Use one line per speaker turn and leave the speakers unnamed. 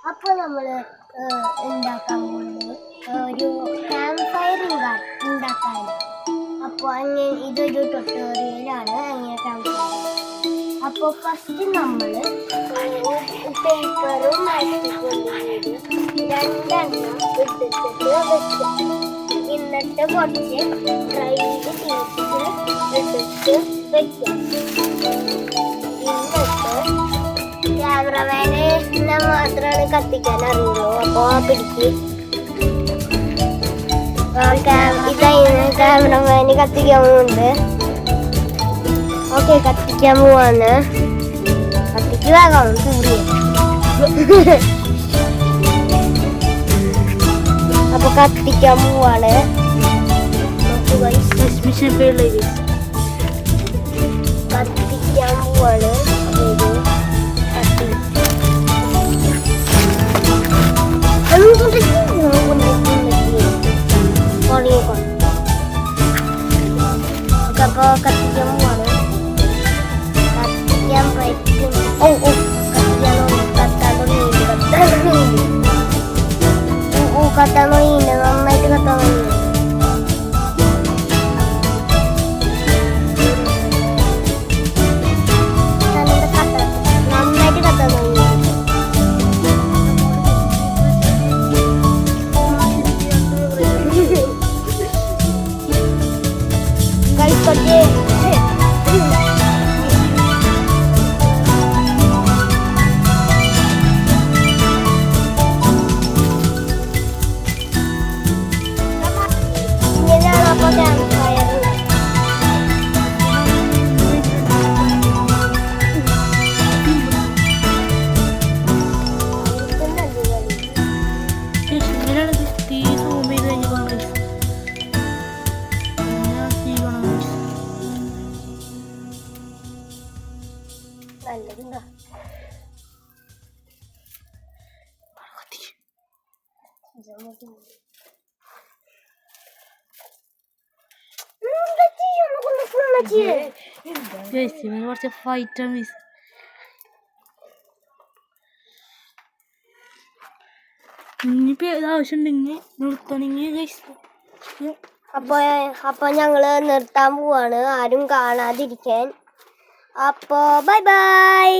അപ്പൊ നമ്മള് ഉണ്ടാക്കാൻ പോകുന്നത് ഒരു ക്യാമ്പ് ഫയർ ഉണ്ടാക്കാൻ. അപ്പോൾ അങ്ങനെ ഇതൊരു ട്യൂട്ടോറിയലാണ് അങ്ങനെ ക്യാമ്പ് ഫയർ. അപ്പോൾ ഫസ്റ്റ് നമ്മൾ പേപ്പറും മാറ്റിക്കൊണ്ടുകൂടി രണ്ടെണ്ണം എടുത്തിട്ട് വെക്കാം. എന്നിട്ട് കുറച്ച് ഡ്രൈഡ് പീസ് എടുത്ത് വെക്കാം. ക്യാമറമാന് മാത്രമാണ് കത്തിക്കാൻ അറിയുള്ളൂ. അപ്പൊ പിടിക്ക് ക്യാമറമാന് കത്തിക്കാൻ പോകുന്നുണ്ട്. ഓക്കെ, കത്തിക്കാൻ പോവാന്ന്. കത്തിക്ക് വേഗം കൂടി. അപ്പൊ കത്തിക്കാൻ പോവാണ്. കത്തിക്കാൻ പോവാണ്. അപ്പൊ കത്തിക്കാൻ പോവാണ്. കത്തിക്കാൻ പറ്റും. കത്താൻ തുടങ്ങിയില്ല. നന്നായിട്ട് കത്താൻ തുടങ്ങി. നന്നായിട്ട് കത്താൻ തുടങ്ങി. കഴിക്കട്ടെ. ഇങ്ങനെയാണ് അപ്പൊ ക്യാമ്പ് ഫയർ. നല്ലതുണ്ടോ?
കുറച്ച് ഫൈറ്റ് മിസ്. ഇനിയിപ്പോ ഏതാവശ്യമുണ്ടെങ്കിൽ നിർത്തണമെങ്കിൽ
അപ്പൊ ഞങ്ങള് നിർത്താൻ പോവാണ്, ആരും കാണാതിരിക്കാൻ. അപ്പൊ ബൈ ബൈ.